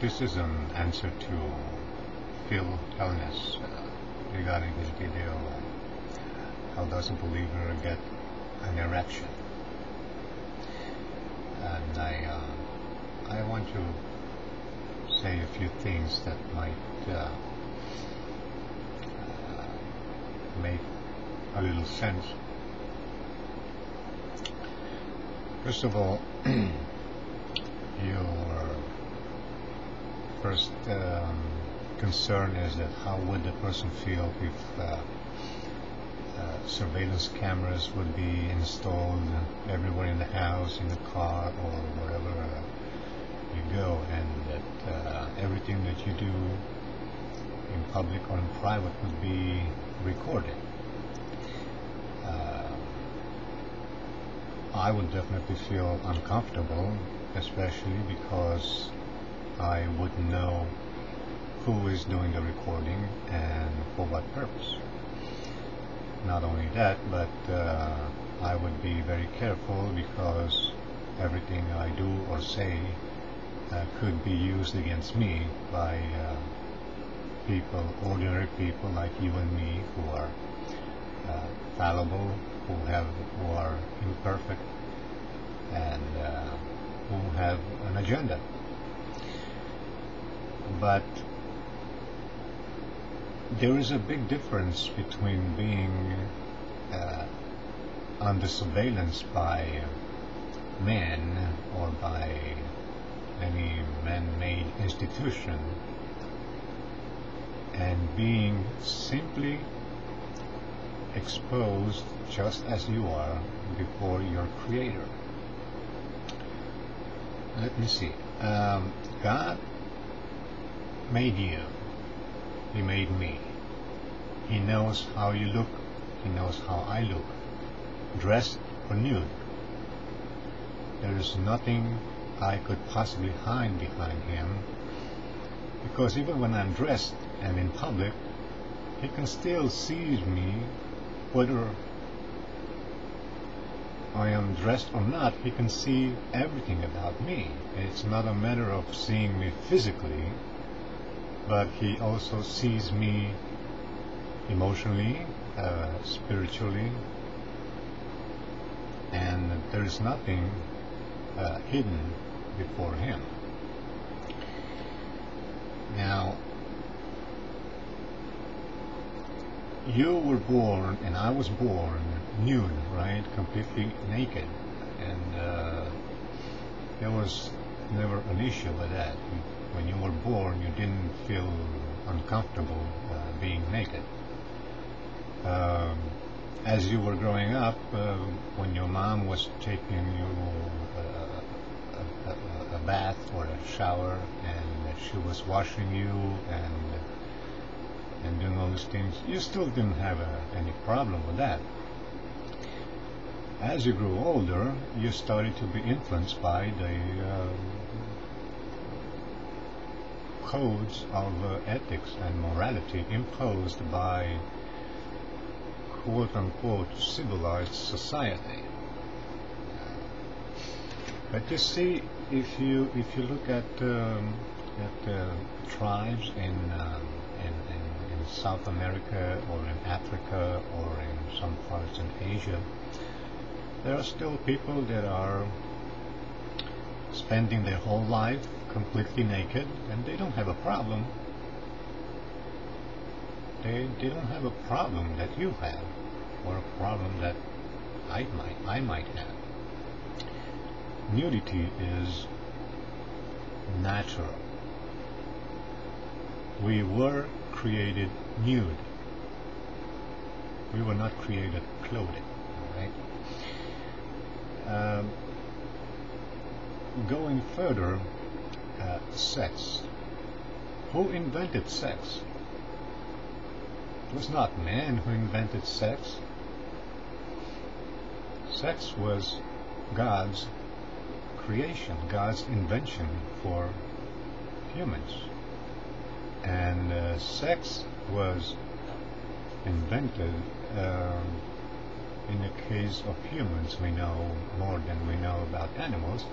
This is an answer to Phil Hellness regarding his video, How Does a Believer Get an Erection? And I want to say a few things that might make a little sense. First of all, your first concern is that how would the person feel if surveillance cameras would be installed everywhere in the house, in the car, or wherever you go, and that everything that you do in public or in private would be recorded. I would definitely feel uncomfortable, especially because I wouldn't know who is doing the recording and for what purpose. Not only that, but I would be very careful because everything I do or say could be used against me by people, ordinary people like you and me, who are fallible, who are imperfect, and who have an agenda. But there is a big difference between being under surveillance by man or by any man-made institution and being simply exposed just as you are before your Creator. Let me see. God made you. He made me. He knows how you look. He knows how I look, dressed or nude. There is nothing I could possibly hide behind Him, because even when I'm dressed and in public, He can still see me, whether I am dressed or not. He can see everything about me. It's not a matter of seeing me physically, but He also sees me emotionally, spiritually, and there is nothing hidden before Him. Now, you were born and I was born nude, right? Completely naked, and there was never an issue with that. When you were born, you didn't feel uncomfortable being naked. As you were growing up, when your mom was taking you a bath or a shower, and she was washing you and doing all these things, you still didn't have any problem with that. As you grew older, you started to be influenced by the codes of ethics and morality imposed by quote-unquote civilized society. But you see, if you look at tribes in South America or in Africa or in some parts in Asia, there are still people that are spending their whole life completely naked, and they don't have a problem. They don't have a problem that you have, or a problem that I might have. Nudity is natural. We were created nude. We were not created clothed, right? Going further, sex. Who invented sex? It was not man who invented sex. Sex was God's creation, God's invention for humans. And sex was invented in the case of humans. We know more than we know about animals.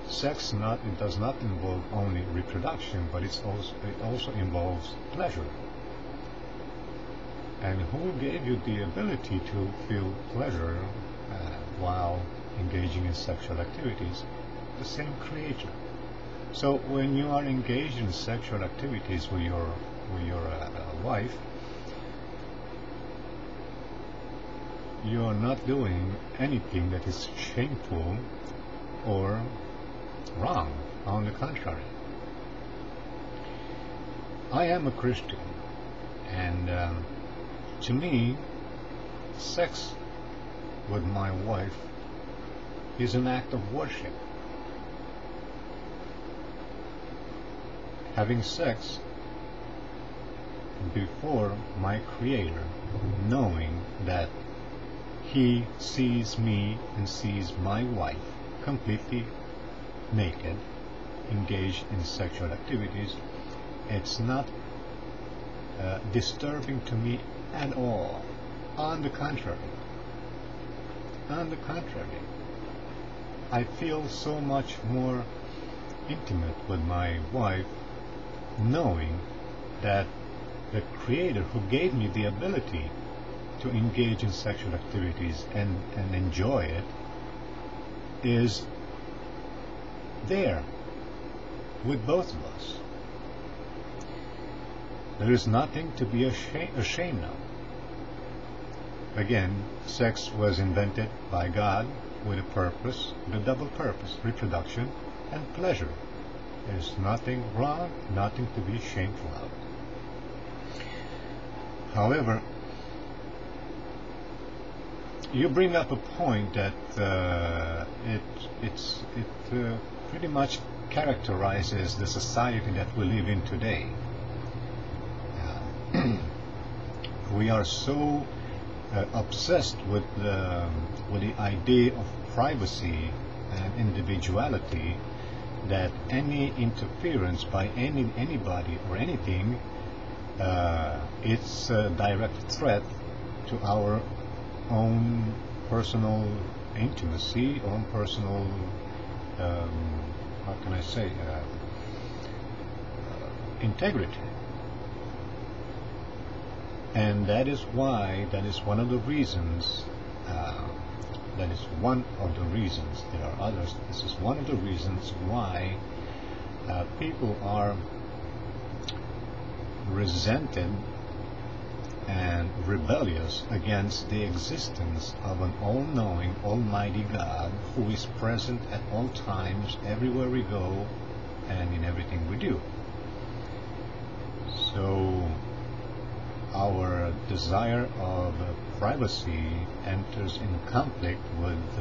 sex it does not involve only reproduction, but it also involves pleasure. And who gave you the ability to feel pleasure while engaging in sexual activities? The same Creator. So when you are engaged in sexual activities with your wife, you are not doing anything that is shameful or wrong. On the contrary, I am a Christian, and to me, sex with my wife is an act of worship. Having sex before my Creator, knowing that He sees me and sees my wife completely naked, engaged in sexual activities, it's not disturbing to me at all. On the contrary, I feel so much more intimate with my wife, knowing that the Creator who gave me the ability to engage in sexual activities and enjoy it is there with both of us. There is nothing to be ashamed of. Again, sex was invented by God with a purpose, with a double purpose: reproduction and pleasure. There's nothing wrong, nothing to be shameful of. However, you bring up a point that it pretty much characterizes the society that we live in today. We are so obsessed with the idea of privacy and individuality that any interference by anybody or anything, it's a direct threat to our own personal intimacy, own personal, how can I say, integrity. And that is why, that is one of the reasons, there are others, this is one of the reasons why people are resented and rebellious against the existence of an all-knowing, almighty God who is present at all times, everywhere we go, and in everything we do. So our desire of privacy enters in conflict with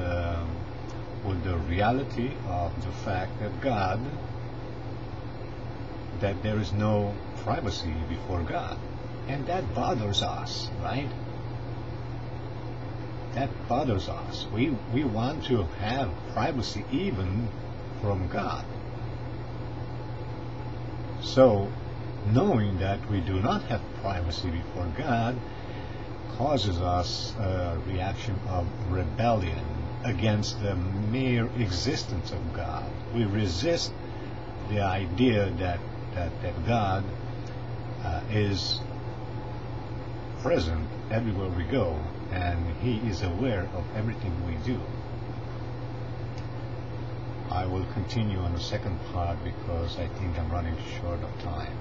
the reality of the fact that that there is no privacy before God. And that bothers us, right? That bothers us. We want to have privacy even from God. So, knowing that we do not have privacy before God causes us a reaction of rebellion against the mere existence of God. We resist the idea that God is present everywhere we go, and He is aware of everything we do. I will continue on the second part because I think I'm running short of time.